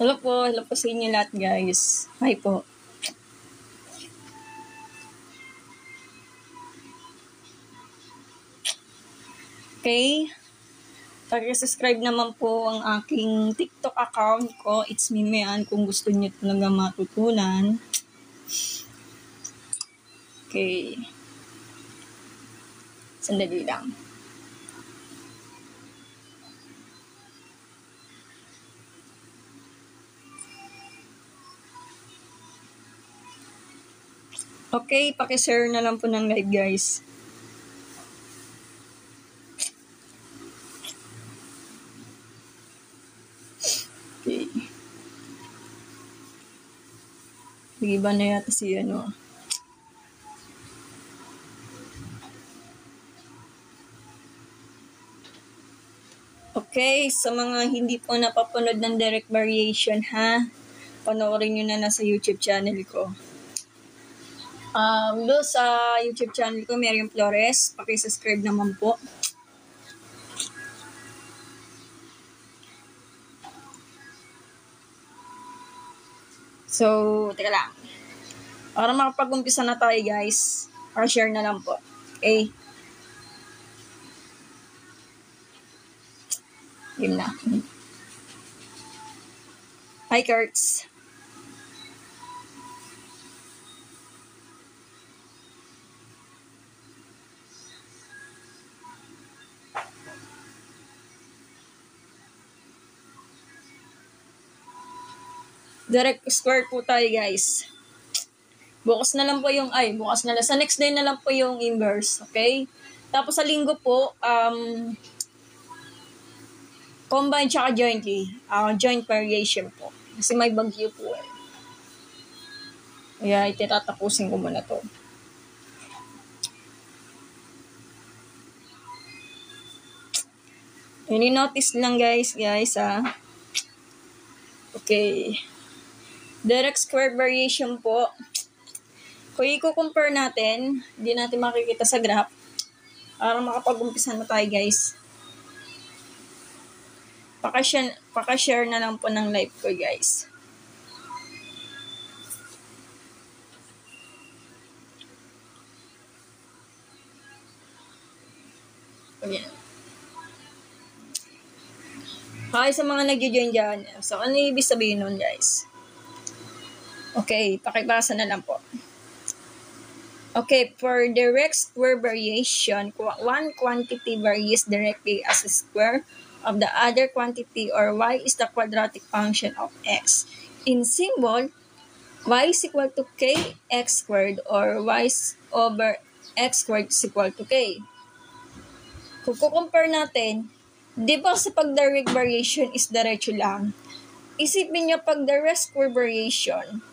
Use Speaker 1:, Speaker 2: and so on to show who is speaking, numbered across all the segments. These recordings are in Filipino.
Speaker 1: Hello po sa inyo lahat guys. Hi po. Okay. Pag-subscribe naman po ang aking TikTok account ko. It's me Mean kung gusto niyo talaga matutunan. Okay. Sandali lang. Okay, paki-share na lang po ng live guys. Okay. Iba na yata si ano. Okay, sa mga hindi po napapanood ng direct variation ha, panoorin nyo na sa YouTube channel ko. Doon sa YouTube channel ko, Miriam Flores, paki-subscribe naman po. So, teka lang. Para makapag-umpisa na tayo guys, share na lang po. Okay? Yun na. Hi, Kurtz. Direct square po tayo guys. Bukas na lang. Sa next day na lang po yung inverse. Okay? Tapos sa linggo po, combine tsaka jointly. Joint variation po. Kasi may bagyo po eh. Kaya ititatapusin ko muna to. Ini-notice lang guys ha. Okay. Direct square variation po. Kung i-compare natin, hindi natin makikita sa graph. Para makapag-umpisa na tayo guys. Paka-share na lang po ng live ko guys. Ayan. Hi sa mga nag-join dyan. So, ano ibig sabihin nun guys? Okay, pakibasa na lang po. Okay, for direct square variation, one quantity varies directly as a square of the other quantity, or y is the quadratic function of x. In symbol, y is equal to kx squared, or y over x squared is equal to k. Kung compare natin, di ba sa pag-direct variation is diretso lang? Isipin nyo pag direct square variation,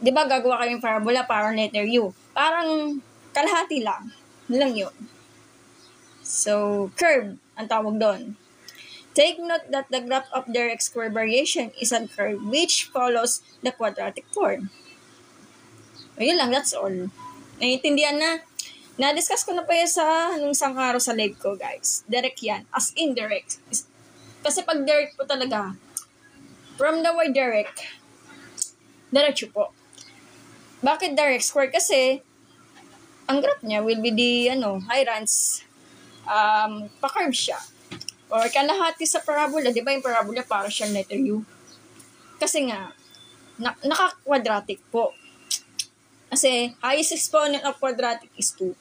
Speaker 1: di ba gagawa kayong parabola para letter u? Parang kalahati lang. Lang yun. So, curve ang tawag doon. Take note that the graph of direct square variation is a curve which follows the quadratic form. Ayun lang, that's all. Naiintindihan na? Na-discuss ko na pa yan nung isang araw sa live ko, guys. Direct yan. As in direct. Kasi pag direct po talaga, from the word direct, diretso po. Bakit direct square? Kasi, ang graph niya will be the, hirance, pa-curve siya. Or kalahati sa parabola, di ba yung parabola para siyang letter U? Kasi nga, naka-quadratic po. Kasi, highest exponent of quadratic is 2.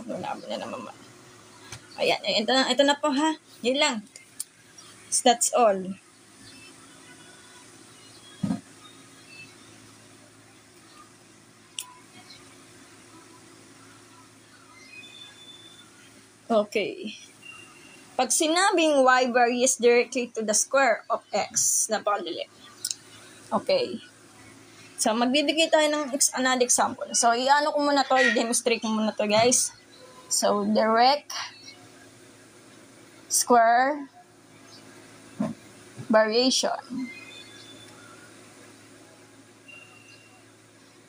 Speaker 1: Wala mo na naman. Ayan, ito na po ha. Yun lang. So, that's all. Okay. Pag sinabing y varies directly to the square of x, napakadali. Okay. So, magbibigay tayo ng another example. So, i-ano ko muna to, i-demonstrate ko muna to, guys. So, direct square variation.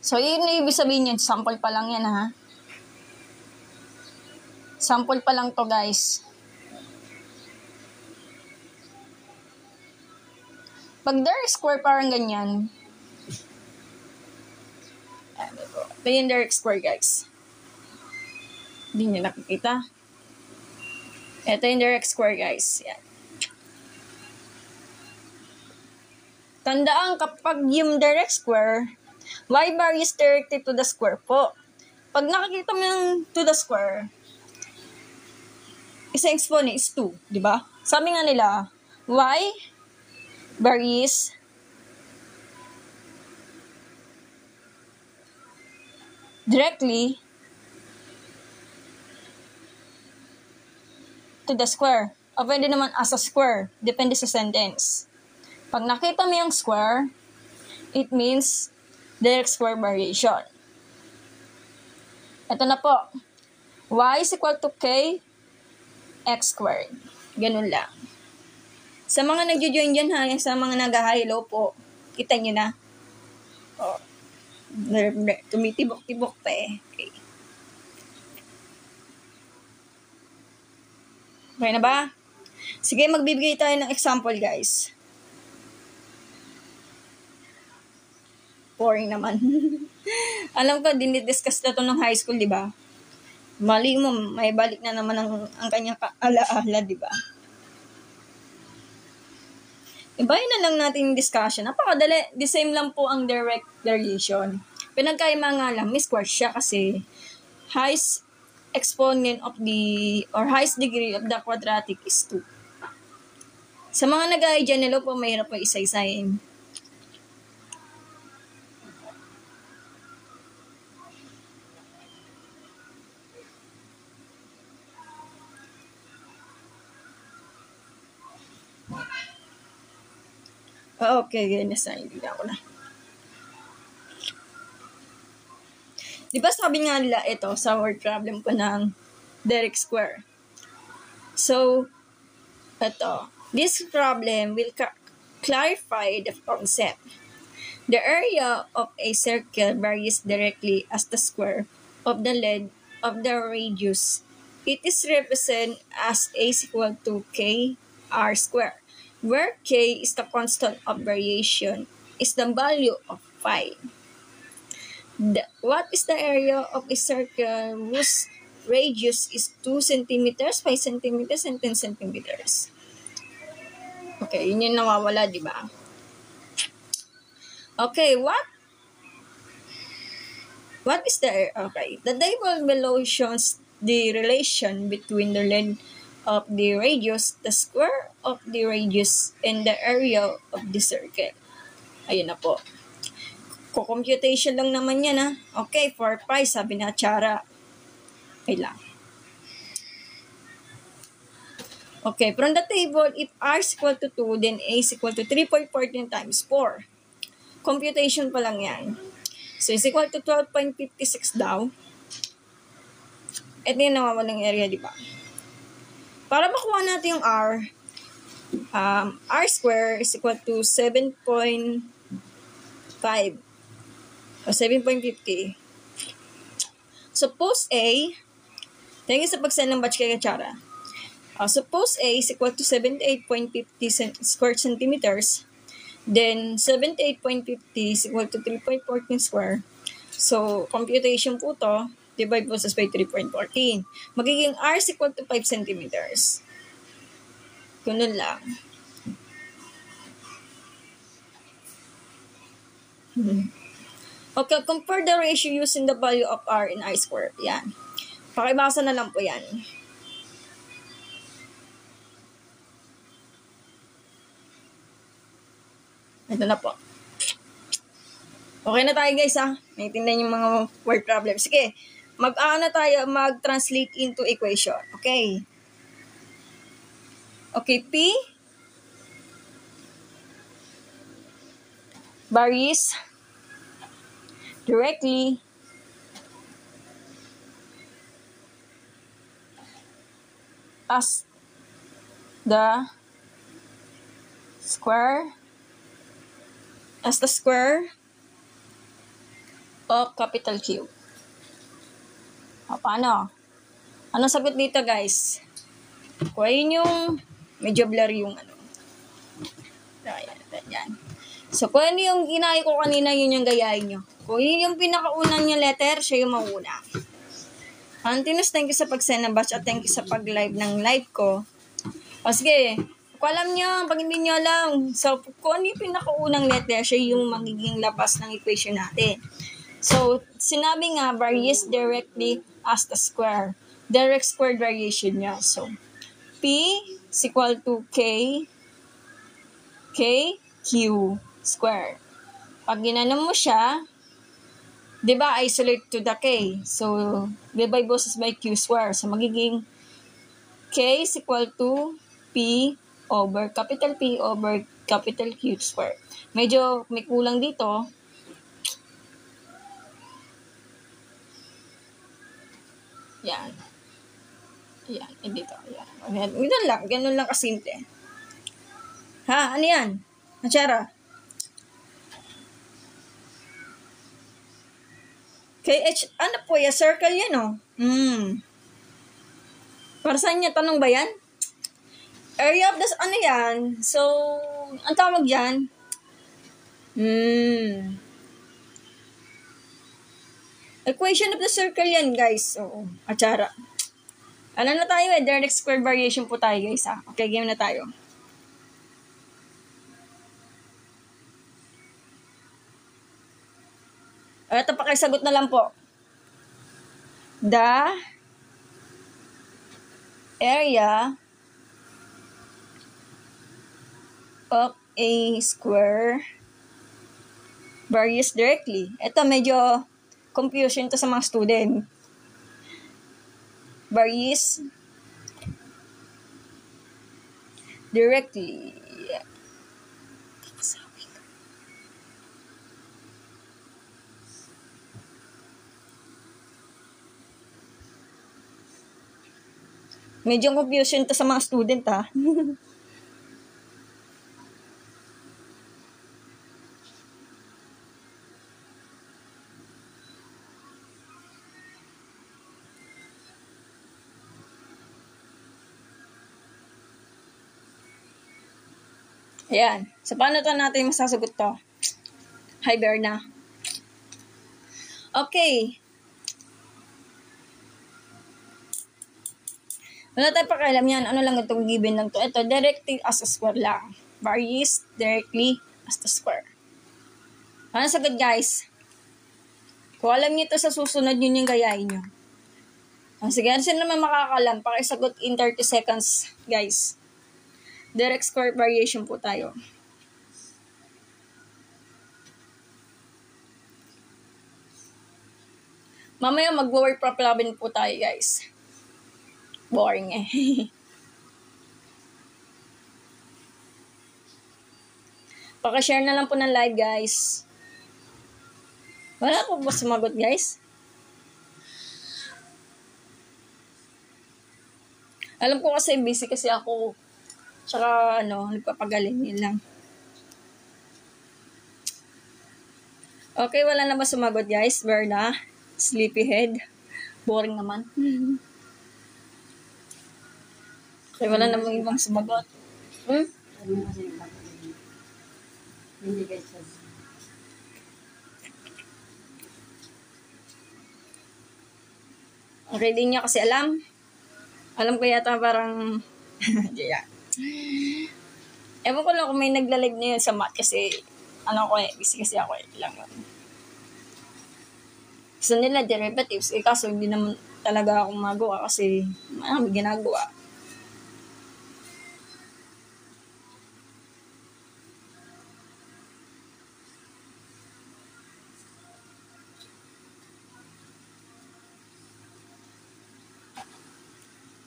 Speaker 1: So, yun yung ibig sabihin yun. Sample pa lang yan, ha? Sample pa lang to, guys. Pag direct square, parang ganyan. Ito yung direct square, guys. Hindi nyo nakikita. Ito yung direct square, guys. Yan. Tandaan, kapag yung direct square, y bar is directed to the square po. Pag nakikita mo yung to the square, isang exponent is 2, di ba? Sabi nga nila, y bar is directly to the square. O pwede naman as a square. Depende sa sentence. Pag nakita mo yung square, it means direct square variation. Ito na po. Y is equal to k x squared. Ganun lang. Sa mga nagjo-join dyan ha, sa mga nag-high low po, kita nyo na. O, tumitibok-tibok pa eh. Okay. Okay na ba? Sige, magbibigay tayo ng example, guys. Boring naman. Alam ko, dinidiscuss na ito ng high school, di ba? Mali mo, may balik na naman ang kanyang alaala, di ba? Ibahin na lang natin yung discussion. Napakadali. The same lang po ang direct derivation. Pinagkaima nga lang, square siya kasi highest exponent of the, or highest degree of the quadratic is 2. Sa mga nag-aaay dyan, nilo po, mahirap po isa-isahin. Okay, nasahin ko na. Di ba sabi nga nila ito sa word problem ko ng direct square. So, ito. This problem will clarify the concept. The area of a circle varies directly as the square of the length of the radius. It is represented as a is equal to k r square, where k is the constant of variation, is the value of phi. What is the area of a circle whose radius is 2 centimeters, 5 centimeters, and 10 centimeters? Okay, yun yung nawawala, di ba? Okay, what is the, okay, the table below shows the relation between the length of the radius, the square of the radius, and the area of the circle. Ayun na po. Computation lang naman yan, ha? Okay, 4 pi, sabi na Chara. Okay lang. Okay, from the table, if r is equal to 2, then a is equal to 3.14 times 4. Computation pa lang yan. So, is equal to 12.56 daw. Ito yung nawawalang area, di ba? Para makuha natin yung r, r square is equal to 7.5 o 7.50. Suppose A, thank you sa pagsend ng batch kay Kachara. Suppose A is equal to 78.50 square centimeters. Then, 78.50 is equal to 3.14 square. So, computation po to, divide po sa by 3.14. Magiging R is equal to 5 centimeters. Ganun lang. Okay, compare the ratio using the value of R in I square. Yan. Pakibasa na lang po yan. Ito na po. Okay na tayo, guys, ha? Naiintindihan yung mga word problem. Sige, na tayo mag-translate into equation. Okay. Okay, P varies directly as the square of capital Q. Paano? Anong sagot dito, guys? Kuhain yung medyo blurry yung ano. Ayan. So, kung ano yung ginaya ko kanina, yun yung gayahin nyo. Kung yun yung pinakaunang yung letter, siya yung mauna. Antinos, thank you sa pag-send ng batch at thank you sa pag-live ng live ko. O sige, kung alam nyo, pag hindi nyo alam, so kung ano yung pinakaunang letter, siya yung magiging labas ng equation natin. So, sinabi nga, varies directly as the square. Direct squared variation niya. So, P is equal to K, Q square. Pag ginanon mo siya, di ba, isolate to the K. So, divide boses by Q square. So, magiging K is equal to P over capital P over capital Q square. Medyo may kulang dito. Yan. Yan. Dito. Yan. Ganun lang kasimple. Ha? Ano yan? Nachara? KH, ano po yan? Circle yan, oh. Para saan niya? Tanong ba yan? Area of the, ano yan? So, ang tawag yan? Equation of the circle yan, guys. So, achara. Ano na tayo eh? Direct square variation po tayo, guys, ha? Okay, game na tayo. Ito, pakisagot na lang po. The area of a square varies directly. Ito, medyo confusion to sa mga student. Varies directly. Medyo confusion to sa mga student, ha? Ayan. So, paano to natin masasagot to? Hi, Berna. Okay. Wala tayong pakialam yan. Ano lang itong given lang to. Ito, directly as a square lang. Varies directly as the square. Ano sagot, guys? Kung alam niyo ito sa susunod, yun yung gayahin nyo. Sige, ano sino naman makakalam? Pakisagot in 30 seconds, guys. Direct square variation po tayo. Mamaya mag-word problem po tayo, guys. Boring eh. Paka-share na lang po ng live, guys. Wala po ba sumagot, guys? Alam ko kasi busy kasi ako. Tsaka nagpapagaling yun lang. Okay, wala na ba sumagot, guys? Berna, sleepyhead. Boring naman. Okay, wala namang ibang sumagot. Okay, di niya kasi alam. Alam ko yata parang yeah. Ewan ko lang kung may nagla-live na yun sa math kasi busy kasi ako lang. Gusto nila derivatives kaso hindi naman talaga ako magawa kasi may ginagawa.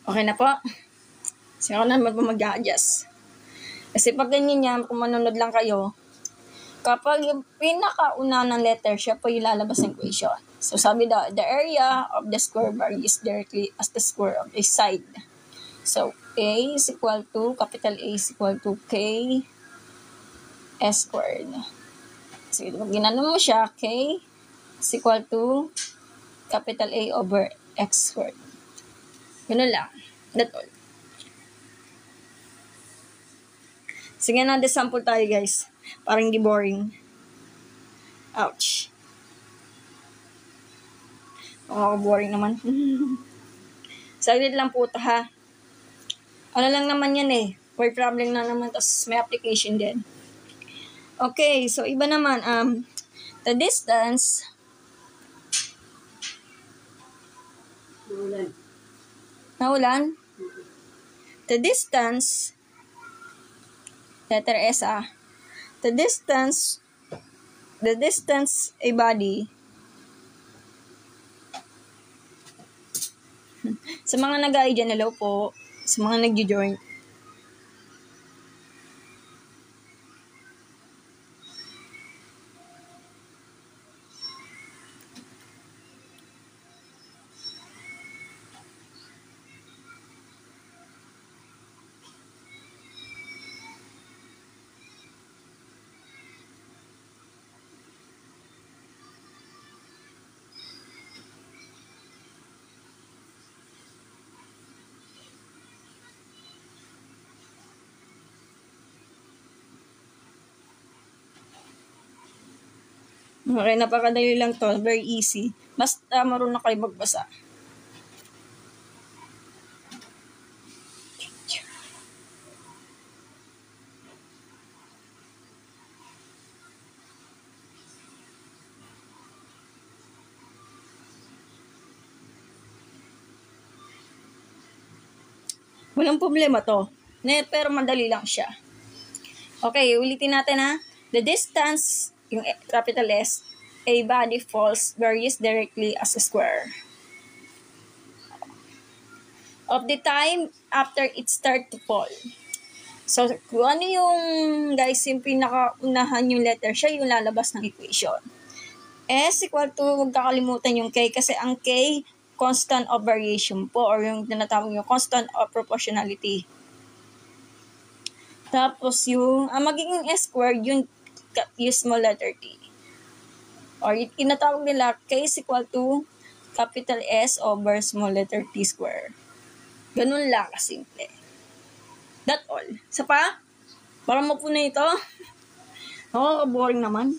Speaker 1: Okay na po. Kasi ako na mag-adjust. Kasi pag ganyan yan, kung manonood lang kayo, kapag yung pinakauna ng letter, siya po yung lalabas ng equation. So sabi daw, the area of the square varies directly as the square of a side. So A is equal to, capital A is equal to K S squared. So pag ginano mo siya, K is equal to capital A over X squared. Ganun lang. That's all. Sige na, sample tayo guys. Parang hindi boring. Ouch. Boring naman. Saglit lang po ito ha. Ano lang naman yan eh. Word problem na naman. Tapos may application din. Okay, so iba naman. The distance. Naulan? The distance. Letter S The distance a body. Sa mga nag-i dyan, hello po. Sa mga nag-join. Okay, napakadali lang to. Very easy. Basta marunong kayo magbasa. Walang problema to. Pero madali lang siya. Okay, ulitin natin ha. The distance, yung capital S, a body falls varies directly as a square. Of the time after it start to fall. So, kung ano yung, guys, yung pinakaunahan yung letter, siya yung lalabas ng equation. S equal to, huwag kakalimutan yung K, kasi ang K, constant of variation po, or yung tinatawag yung constant of proportionality. Tapos yung, magiging S squared, yung small letter T. Or yung tinatawag nila, K is equal to capital S over small letter T square. Ganun lang kasimple. That all. Sa pa? Parang mapuna ito. Boring naman.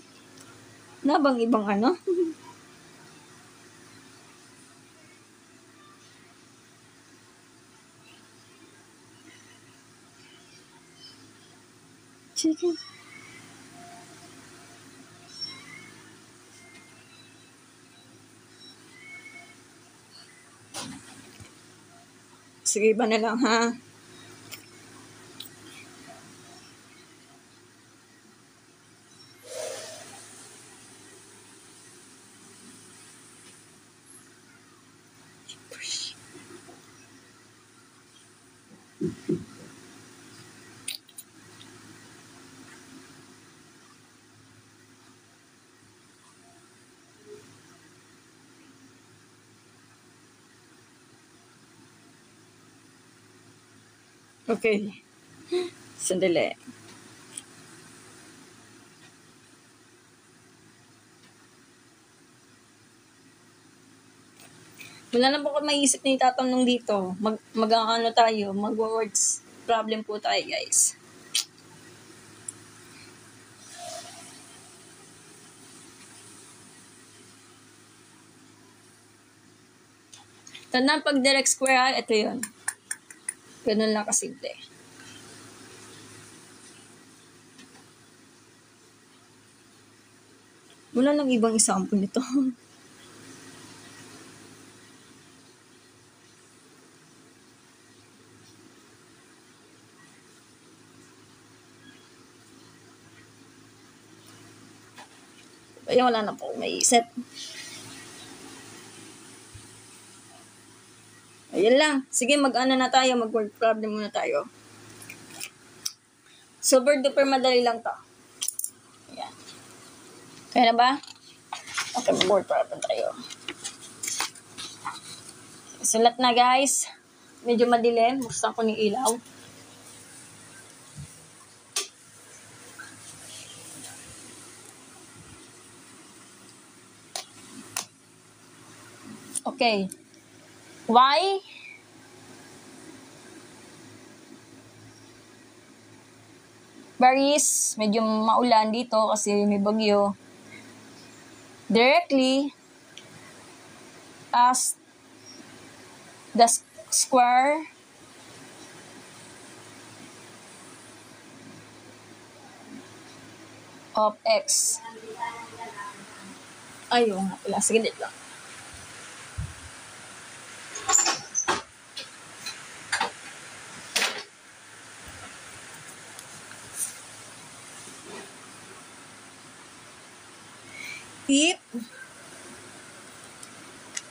Speaker 1: Nabang ibang ano? Chicken. Sige, iba na lang ha. Okay. Sandali. Wala na po ko maiisip na itatanong dito. Mag-ano tayo, mag-words problem po tayo, guys. Tandaan pag direct square, ito yun. Ganun lang kasimple. Wala lang ibang example nito. Kaya wala na po maiisip. Ayun lang. Sige, mag-ano na tayo. Mag-word problem muna tayo. Super duper madali lang to. Ayan. Kaya na ba? Okay, mag-word problem tayo. Sulat na guys. Medyo madilim. Buksan ko ng ilaw. Okay. Y varies, medyo maulan dito kasi may bagyo, directly as the square of x. Ayun nga pala. Sige, dito lang. If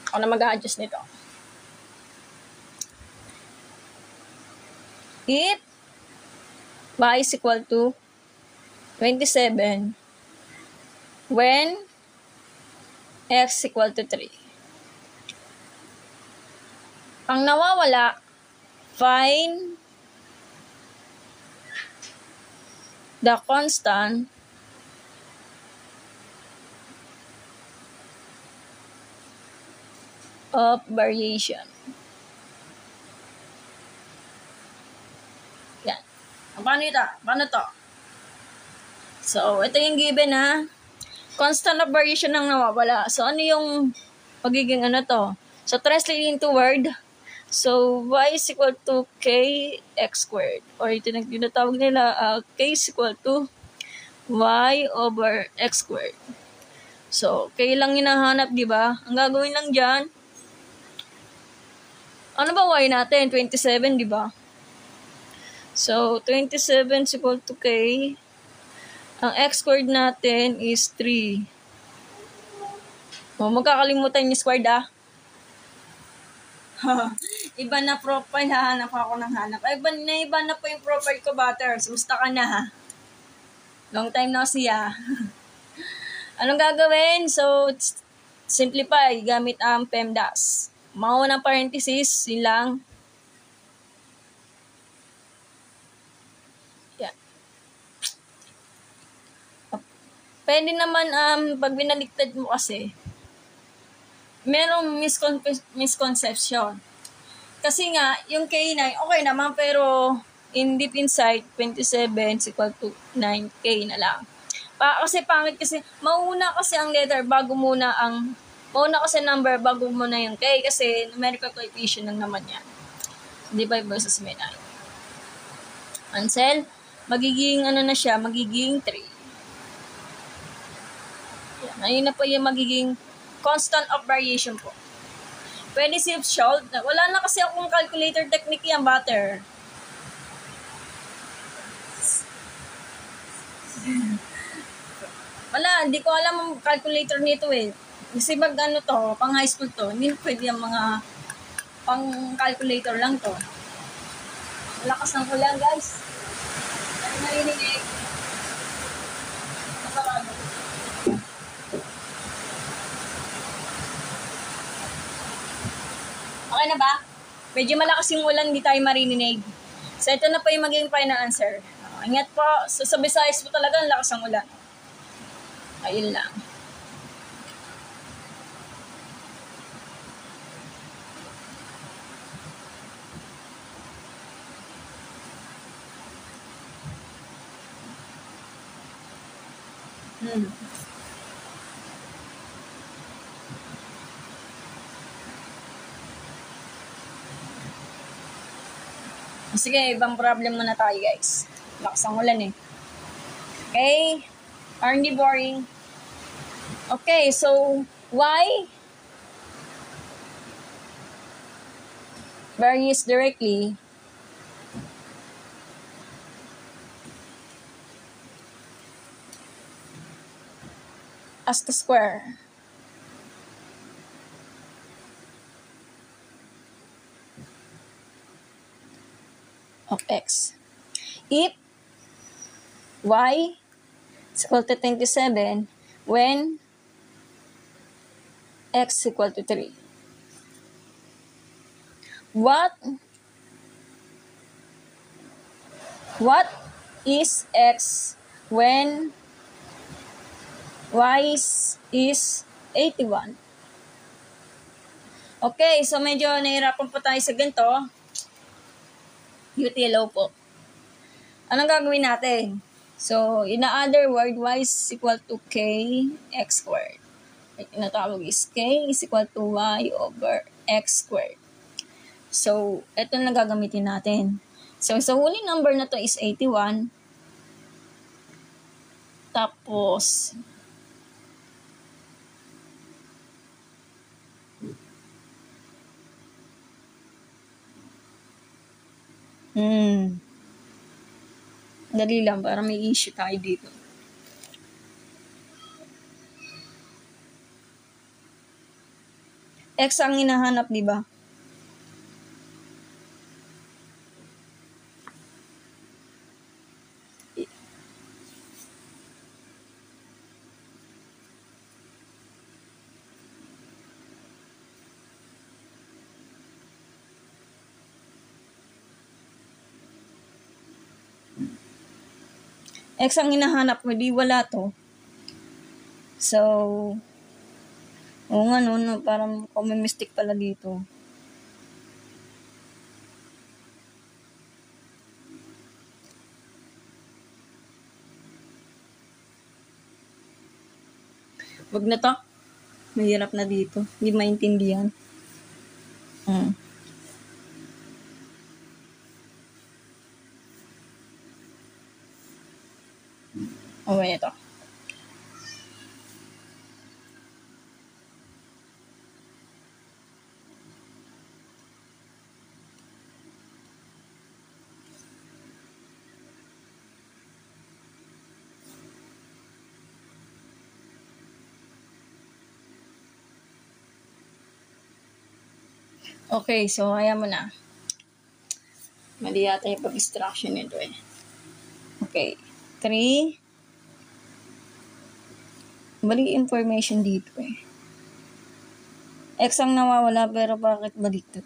Speaker 1: ako na mag-a-adjust nito. If y is equal to 27 when x equal to 3. Ang nawawala, find the constant of variation. Yan. Paano ito? Paano to? So, ito yung given ha. Constant of variation ang nawawala. So, ano yung magiging ano to? So, translate into word. So, y is equal to kx squared. Or ito yung tinatawag nila, k is equal to y over x squared. So, k lang hinahanap, di ba? Ang gagawin lang dyan, ano ba y natin? 27, di ba? So, 27 is equal to k. Ang x squared natin is 3. O, magkakalimutan yung squared Iba na profile, hahanap ako ng hanap. Iba na po yung profile ko, Butters. Musta ka na, ha? Long time no see, Anong gagawin? So, simplify gamit ang PEMDAS. Maunang parenthesis, yun lang. Yan. Pwede naman, pag binaliktad mo kasi, merong misconception. Kasi nga, yung K9, okay naman, pero in deep inside, 27 is equal to 9K na lang. Kasi pangit kasi, mauna kasi ang letter bago muna ang, mauna kasi number bago muna yung K kasi numerical coefficient lang naman yan. 5 versus may 9. Ansel, magiging ano na siya, magiging 3. Yan, ayun na po yung magiging constant of variation po. Pwede solve. Wala na kasi akong calculator technique yan, Butter. Wala, hindi ko alam ang calculator nito eh. Kasi ano to, pang high school to, hindi pwede yung mga pang calculator lang to. Malakas ng ulan, guys. Ano narinig eh? Nakakano. Okay na ba? Medyo malakas yung ulan, hindi tayo marinig. So, ito na po yung magiging final answer. Ingat po, sa Visayas po talaga, ang lakas ng ulan. Ayun lang. Sige, ibang problem muna tayo, guys. Lakas ang ulan eh. Okay? R&D boring. Okay, so y varies directly as the square of x. If y is equal to 27 when x is equal to 3. What is x when y is 81? Okay, so medyo nahirapan po tayo sa ganito. UTLO po. Anong gagawin natin? So, in other word, y is equal to k x squared. Tinatawag is k is equal to y over x squared. So, ito na gagamitin natin. So, sa huling number na to is 81. Tapos, dali lang para may issue tayo dito. X ang hinahanap, di ba? X ang hinahanap mo, di wala to. So, oo nga no, parang may mistake pala dito. Wag na to. Mahirap na dito. Hindi maintindihan. Okay, ito. Okay, so kaya mo na. Mali yata yung pag-extraction nito eh. Okay. 3. Mali information dito eh. X ang nawawala pero bakit baliktad?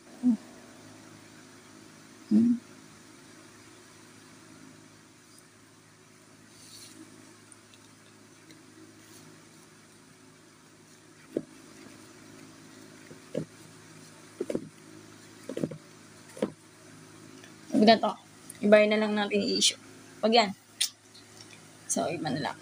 Speaker 1: Huwag na to. Ibahin na lang natin yung issue. Huwag yan. So, iba na lang.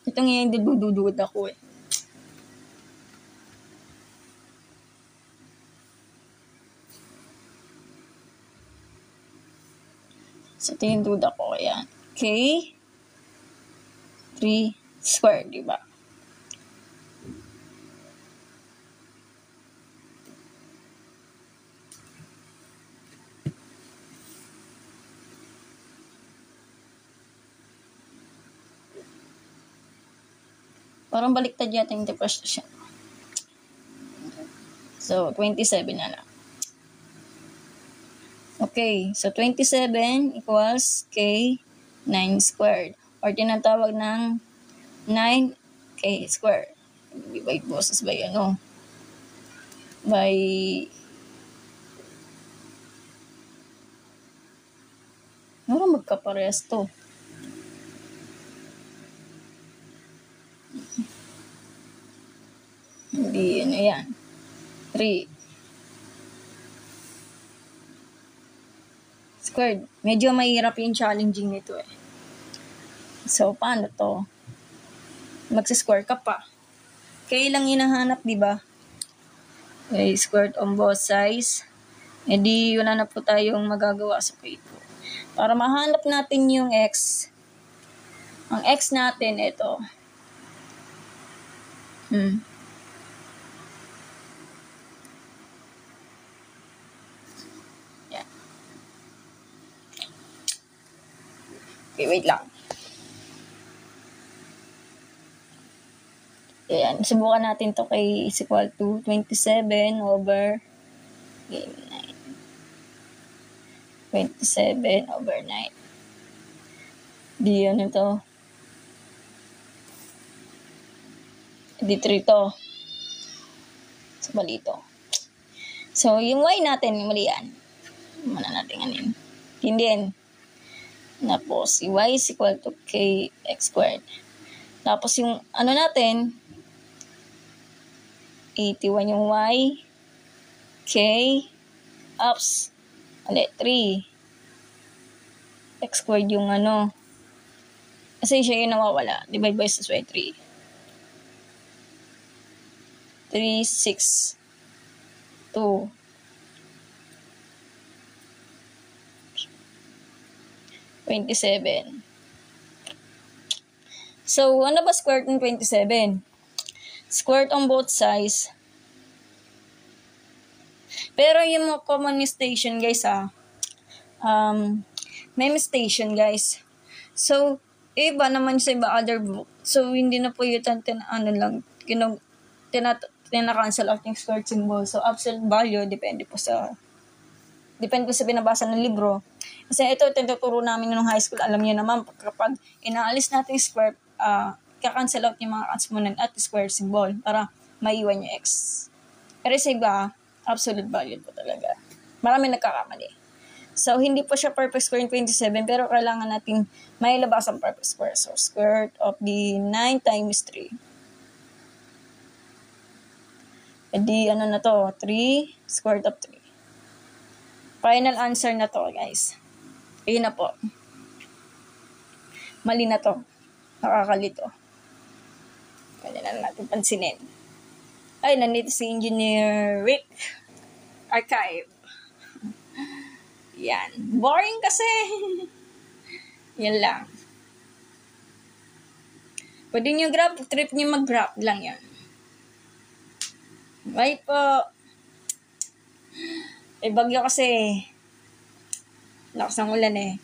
Speaker 1: Ito nga yung dududud ako eh. So, ito yung duda ko. Ayan. K 3 squared, diba? Parang baliktad yata yung depression. So, 27 na lang. Okay, so 27 equals K 9 squared. Or tinatawag ng 9K squared. Divide boses by ano? By ano magkaparehas to? Hindi, ano yan? 3 squared. Medyo mahirap yung challenging nito eh. So, paano to? Magsa-square ka pa. Kaya lang hinahanap, di ba? Okay, squared on both sides. E di, wala na po tayong magagawa sa K po. Para mahanap natin yung X, ang X natin, ito. Yan. Okay, wait lang. Ayan, subukan natin to kay is equal to 27 over 9. 27 over 9. Di ano to. Di 3 to. So, mali to. So, yung y natin, mali yan. Muna natin anin. Hindi yan. Tapos, si y is equal to kx squared. Tapos, yung ano natin, 81 yung y, k, ups, 3. X squared yung ano. Kasi siya yung nawawala. Divide by s y 3. 3, 6, 2. 27. So, ano ba square root ng 27? Square root on both sides. Pero yung mga common station, guys, may station, guys. So, iba naman sa iba other book. So, hindi na po yung tina-cancel out yung square root symbol. So, absolute value, depende po sa binabasa ng libro. Kasi ito, tinuturo namin nung high school. Alam niyo naman, kapag inaalis natin yung square, kakancel out yung mga exponent at square symbol para maiwan yung x. Pero sa iba, absolute value po talaga. Marami nagkakamali. So, hindi po siya perfect square in 27, pero kailangan natin mailabas ang perfect square. So, square root of the 9 times 3. E di, ano na to? 3, square root of 3. Final answer na to, guys. Ayun na po. Mali na to. Nakakalito. Kaya na natin pansinin. Ay, nandito si Engineer Rick. Archive. Yan. Boring kasi. Yan lang. Pwede nyo graph. Trip nyo mag-graph lang yan. Bye po. Bagyo kasi. Lakas ng ulan eh.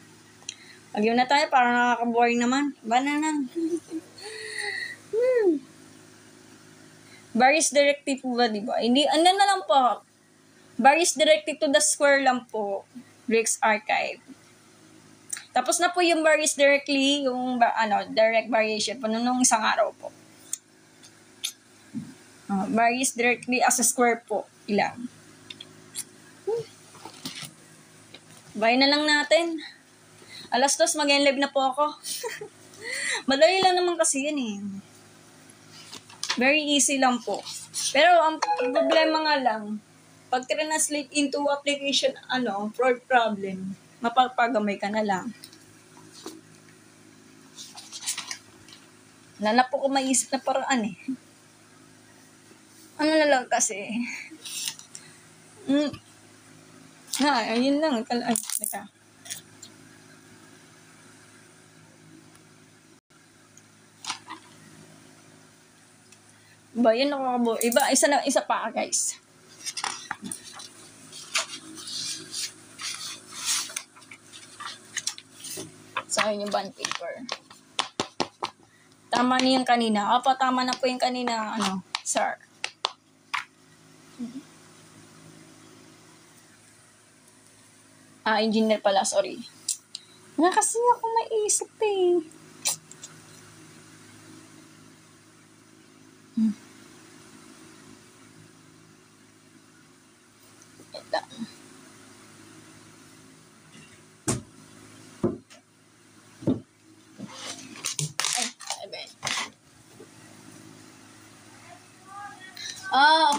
Speaker 1: Bagyo na tayo, parang nakaka-boring naman. Banana. Various directive po ba, diba? Hindi, ano na lang po. Various directive to the square lang po. Rick's Archive. Tapos na po yung various directly, yung direct variation po nung isang araw po. Various directly as a square po. Ilang. Bye na lang natin. 2:00 mag-live na po ako. Madali lang naman kasi yan eh. Very easy lang po. Pero ang problema nga lang, pag translate into application, fraud problem, mapagpagamay ka na lang. Wala na po ko maisip na paraan eh. Ano na lang kasi. Ayun lang. Ay, naka. Ba, yun nakakabo. Isa pa, guys. Sa akin yung bond paper. Tama na yung kanina. Tama na po yung kanina, sir. Engineer pala, sorry. Nga kasi ako naisip eh.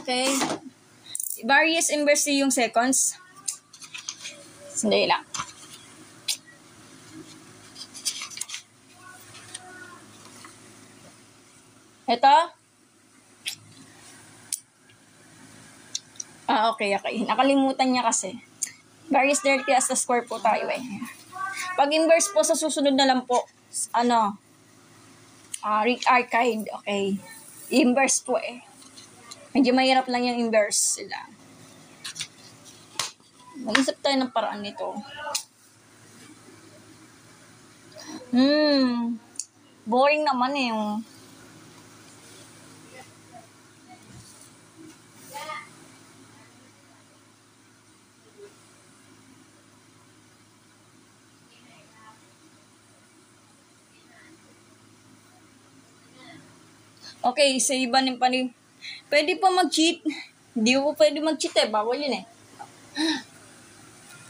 Speaker 1: Okay. Various inverse yung seconds. Sandali lang. Ito. Okay. Nakalimutan niya kasi. Various dirty as the square po tayo eh. Pag inverse po sa susunod na lang po, Rick Archive, okay. Inverse po eh. Medyo mahirap lang yung inverse sila. Mag-isip tayo ng paraan nito. Boring naman eh yung okay, sa iba ng panig. Pwede pa mag-cheat. Hindi po pwede mag-cheat eh. Bawal yun eh.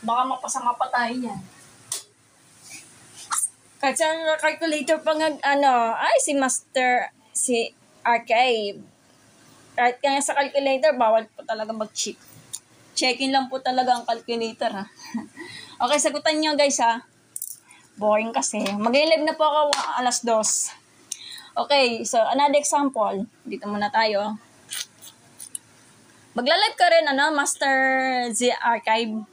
Speaker 1: Baka mapasama pa tayo yan. At sa calculator pa nga, si Master, si Archive. Kahit kaya sa calculator, bawal po talaga mag-cheat. Check-in lang po talaga ang calculator, ha. Okay, sagutan nyo, guys, ha. Boring kasi. Mag-live na po ako 2:00. Okay, so another example. Dito muna tayo. Magla-live ka rin, Master Z Archive.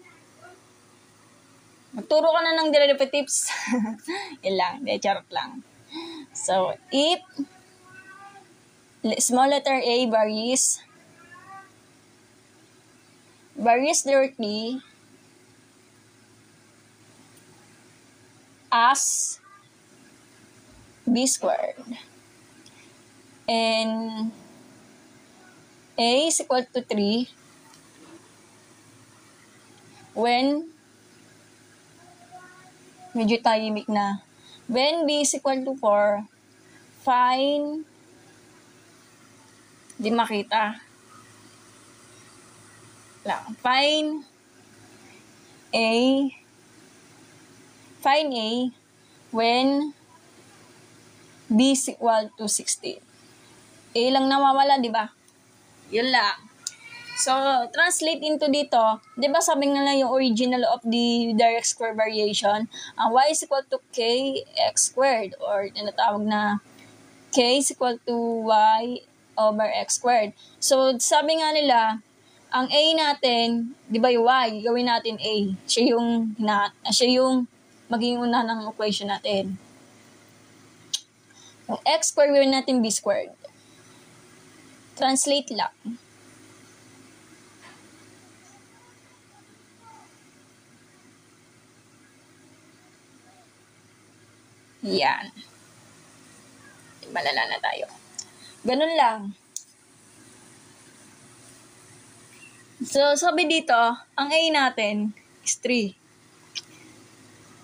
Speaker 1: Magturo ka na ng derivatives. Yan lang, charot lang. So, if small letter A varies directly as B squared and A is equal to 3 when medyo tahimik na. When B is equal to 4, find, di makita. Lang. Find A when B is equal to 16. A lang nawawala, di ba? Yun lang. So, translate into dito, di ba sabi nga lang yung original of the direct square variation, ang y is equal to kx squared, or tinatawag na k is equal to y over x squared. So, sabi nga nila, ang a natin, di ba yung y, gawin natin a. Siya yung magiging una ng equation natin. Yung x squared, gawin natin b squared. Translate lang. Yan. Malala na tayo. Ganun lang. So, sabi dito, ang A natin is 3.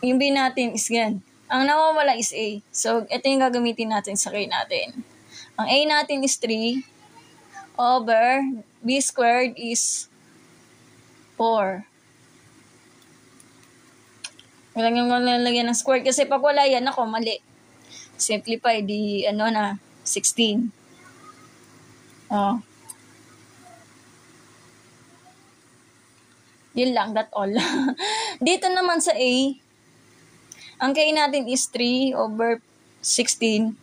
Speaker 1: Yung B natin is gan. Ang nawawala is A. So, ito yung gagamitin natin sa K natin. Ang A natin is 3 over B squared is 4. Walang yung lalagyan ng square. Kasi pag wala yan, ako, mali. Simplify, 16. Oh. Yun lang, that all. Dito naman sa A, ang K natin is 3 over 16.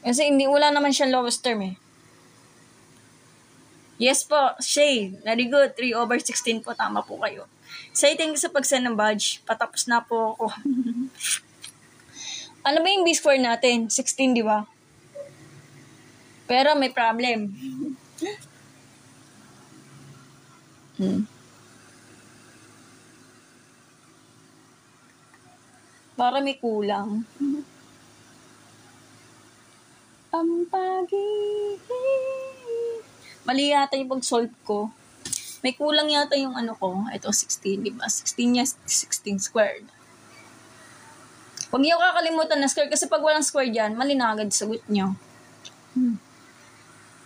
Speaker 1: Kasi wala naman siyang lowest term eh. Yes po, Shay. Very good. 3 over 16 po. Tama po kayo. Say thank you sa pag-send ng badge. Patapos na po ako. Ano ba yung B square natin? 16, di ba? Pero may problem. Para may kulang. Ang pag-ibig. Mali yata yung pag-solve ko. May kulang yata yung ko. Ito, 16, di ba? 16 niya, 16 squared. Huwag niyo kakalimutan na square kasi pag walang square dyan, mali na agad sagot niyo.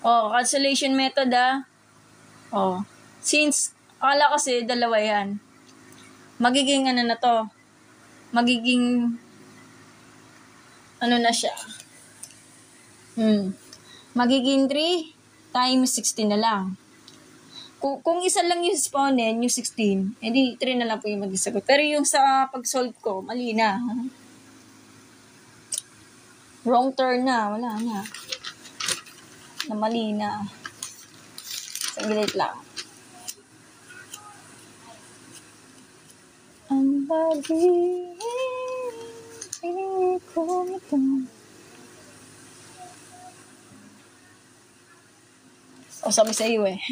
Speaker 1: Cancellation method since, akala kasi dalawa yan. Magiging na to? Magiging, na siya? Magiging 3 times 16 na lang. Kung isa lang yung exponent, yung 16, edi 3 na lang po yung mag-isagot. Pero yung sa pag-solve ko, mali na. Wrong turn na, wala na. Mali na. Saglit lang. Ang pag-ibig ko ito. Sabi sa iyo eh.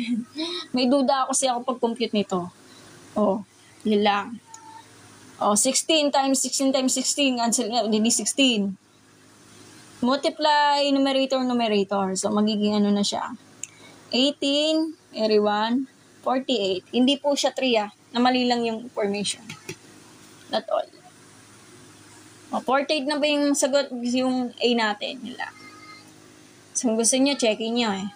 Speaker 1: May duda kasi ako pag-compute nito. Yun lang. 16 times 16 times 16. Cancel nga, hindi 16. Multiply numerator. So, magiging na siya. 18, everyone, 48. Hindi po siya 3 na mali lang yung formation. That's all. 48 na ba yung sagot yung A natin? Yun lang. So, kung gusto nyo, checking nyo eh.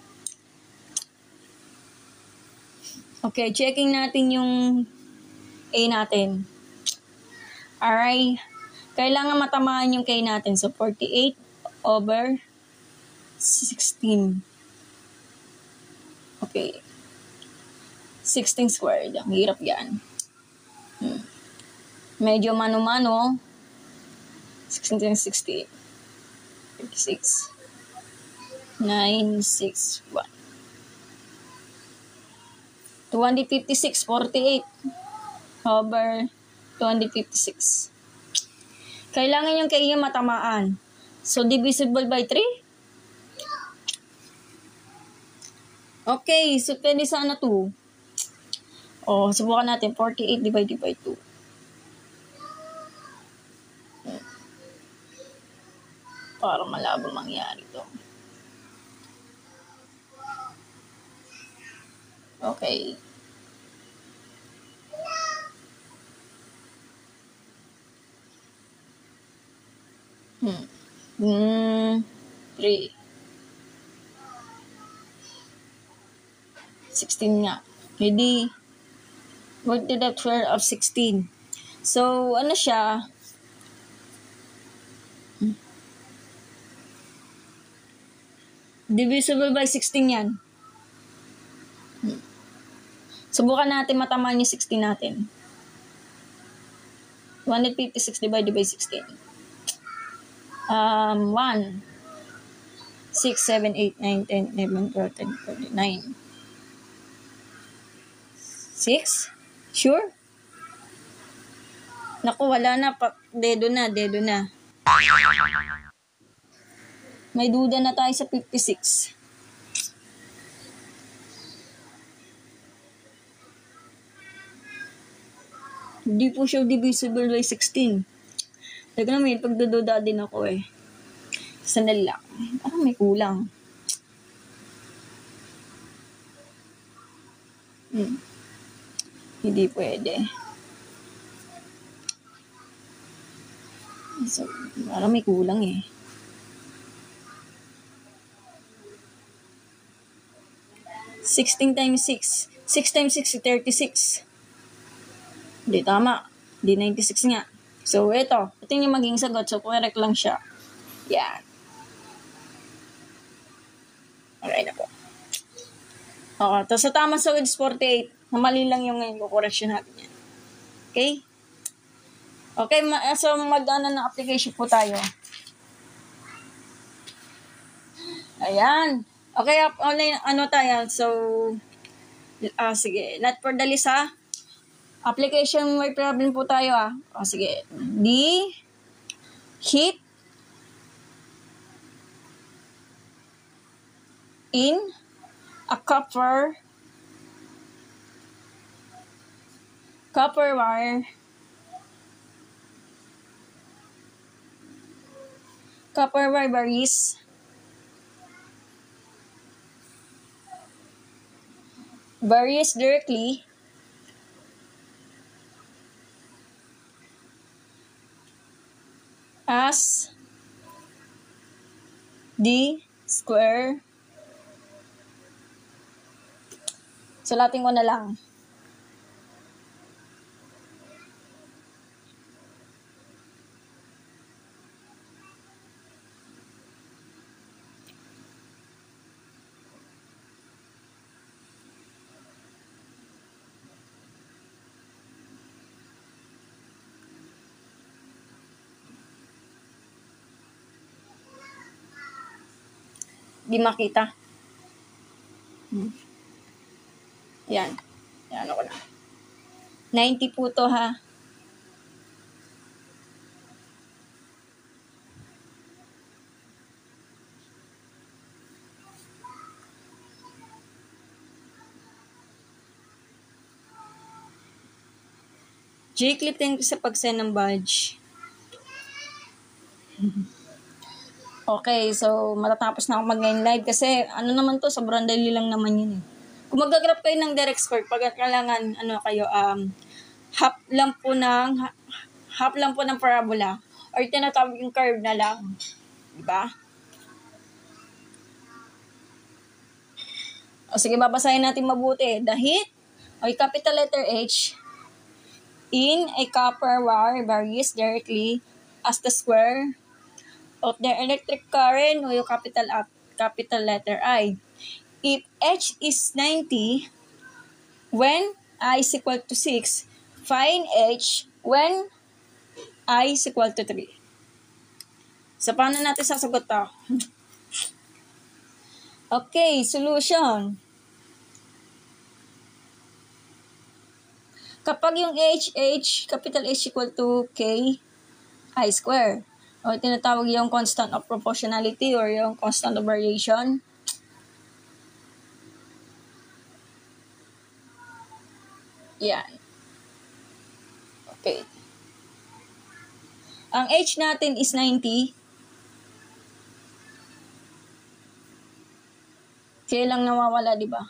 Speaker 1: Okay, checking natin yung A natin. Alright. Kailangan matamaan yung K natin. So, 48 over 16. Okay. 16 squared. Ang hirap yan. Medyo mano-mano. 16, 68. 56. 9, 6, 1. 256, 48 over 256. Kailangan yung kaya matamaan. So, divisible by 3? Okay, so pwede sana 2. O, subukan natin. 48 divided by 2. Para malabo mangyari to. Okay. Three. 16 nga. Hindi. What did the square of 16? So, ano siya? Divisible by 16 yan. Subukan natin matamaan yung 16 natin. 156 divided by 16. 1, 6, 7, 8, 9, 10, 11, 12, 13, 14, 9. 6? Sure? Naku, wala na. Dedo na. May duda na tayo sa 56. Hindi po siya divisible by 16. Teka na, may pagdududa din ako eh. Sandali lang. Parang may kulang. Hindi pwede. So, parang may kulang eh. (16 times 6). 6 times 6 is 36. Hindi tama. Hindi 96 nga. So, ito yung maging sagot. So, correct lang siya. Yan. Okay na po. Okay. Tapos, sa tamang sagot is 48. Mali lang yung ngayon. Kukorrection natin yan. Okay? Okay. So, mag-ano ng application po tayo. Ayan. Okay. Online, ano tayo. So, sige. Not for the list, ha? Application may problem po tayo, ah. Sige. The heat in a copper wire varies directly as the square. Sulatin ko na lang. Di makita. Yan. Yan ako na. 90 po to, ha. J-Clip, thank you sa pag-send ng badge. Okay, so matatapos na ako mag-ngayon live kasi ano naman to, sobrang dali lang naman yun eh. Kung mag-graph kayo ng direct square, pag kailangan half lang po ng parabola or tinatawag yung curve na lang. Diba? O sige, babasahin natin mabuti. The heat, o capital letter H, in a copper wire varies directly as the square of their electric current o yung capital letter I. If H is 90, when I is equal to 6, find H when I is equal to 3. So, paano natin sasagot to? Okay, solution. Kapag yung capital H equal to K, I square, o tinatawag yung constant of proportionality or yung constant of variation. Yan. Okay. Ang H natin is 90. Kaya lang nawawala, di ba?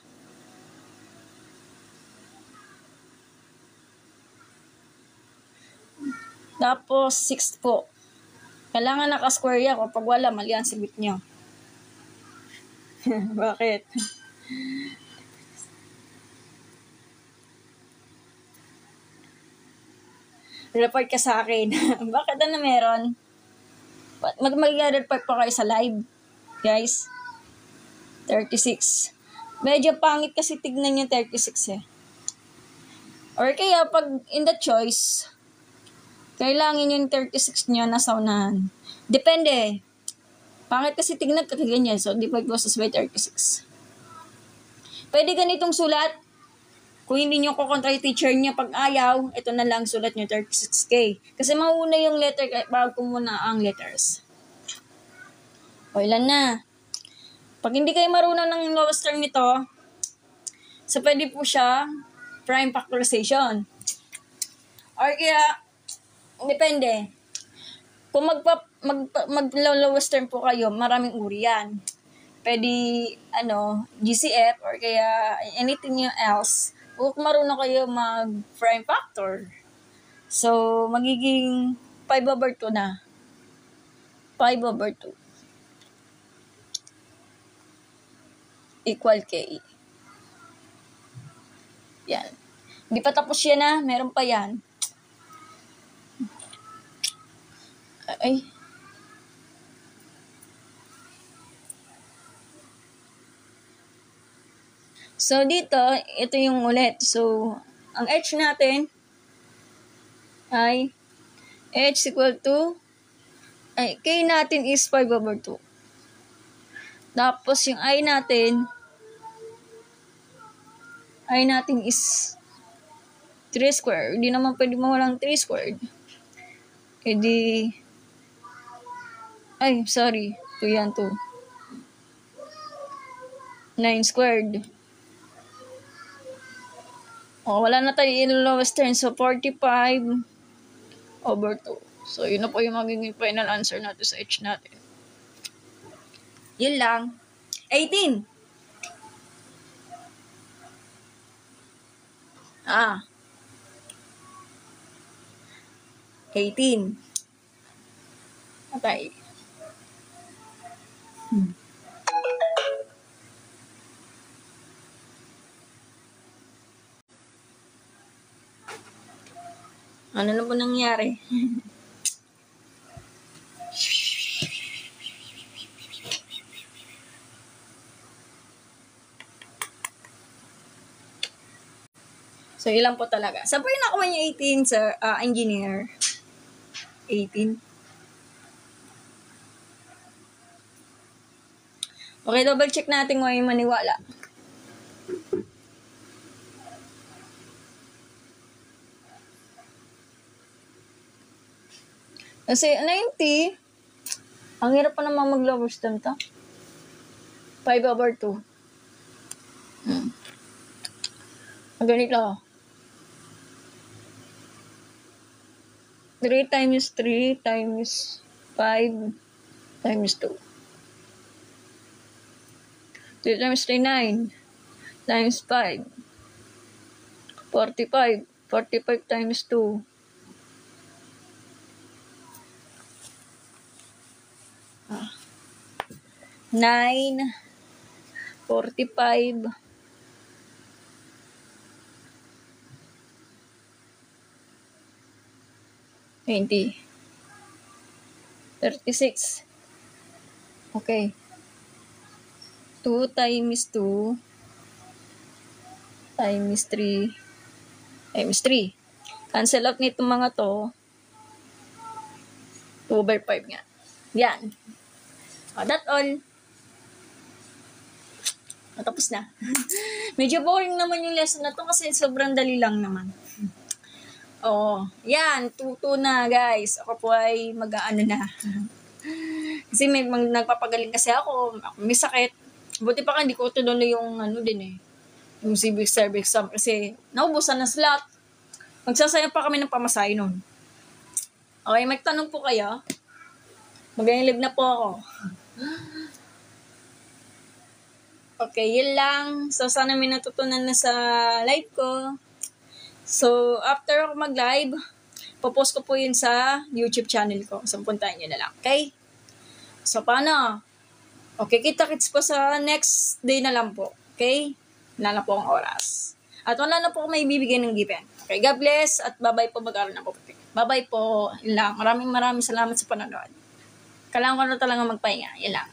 Speaker 1: Tapos, 6 po. Kailangan naka-square yan. Kapag wala, mali ang sagot nyo. Bakit? Report ka sa akin. Bakit ano meron? Mag-report pa kayo sa live. Guys. 36. Medyo pangit kasi tignan yung 36 eh. Or kaya pag in the choice, kailangan yung 36 nyo nasa unahan. Depende. Pangit kasi tignan ka ganyan. So, divide bosses by 36. Pwede ganitong sulat. Kung hindi nyo kukontra yung teacher niya pag ayaw, ito na lang sulat nyo 36K. Kasi mauna yung letter bago muna ang letters. O ilan na. Pag hindi kayo marunong ng lowest term nito, so pwede po siya prime factorization. Or kaya, depende. Kung mag-lowest term po kayo, maraming uri yan. Pwede, GCF or kaya anything else. Kung marunong kayo mag-prime factor. So, magiging 5/2 na. 5/2 equal K. Yan. Hindi pa tapos yan na. Meron pa yan. Ay. So, dito, ito yung ulit. So, ang H natin ay H equal to K natin is 5/2. Tapos, yung I natin is 3 squared. Hindi naman pwede mawalang 3 squared. E di, ay, sorry. 2 yan, 2. 9 squared. O, wala na tayo in lowest term. So, 45/2. So, yun na po yung magiging final answer natin sa H natin. Yun lang. 18. 18. Okay. Ano na po nangyari? So, ilan po talaga. Saan po yung nakuha niya 18, sir? Engineer. 18. Okay, double check natin kung yung maniwala. Kasi 90, ang hirap pa naman mag-lowest term to. 5/2. Ganito. 3 times 3 times 5 times 2. 3 times 3, 9. Times 5. 45. 45 times 2. 9. 45. 20. 36. Okay. 2 times 2 times 3 times 3. Cancel out nito mga to. 2/5 nga. Yan. That's all. Tapos na. Medyo boring naman yung lesson na to kasi sobrang dali lang naman. Yan. 2-2 na, guys. Ako po ay mag-aano na. Kasi may nagpapagaling kasi ako. May sakit. Buti pa ka, hindi ko tuloy yung din eh. Yung civil service exam. Kasi naubusan na slot. Magsasayang pa kami ng pamasahe nun. Okay, magtanong po kayo. Mag-live na po ako. Okay, yun lang. So, sana may natutunan na sa live ko. So, after ako mag-live, popost ko po yun sa YouTube channel ko. So, puntahan nyo na lang. Okay? So, paano? Okay, kita-kits po sa next day na lang po. Okay? Wala na po ang oras. At wala na po ako may bibigay ng given. Okay, God bless at bye-bye po. Mag-aaral na po. Bye-bye po. Yun lang. Maraming salamat sa panonood. Kailangan ko na talaga magpahinga. Yun lang.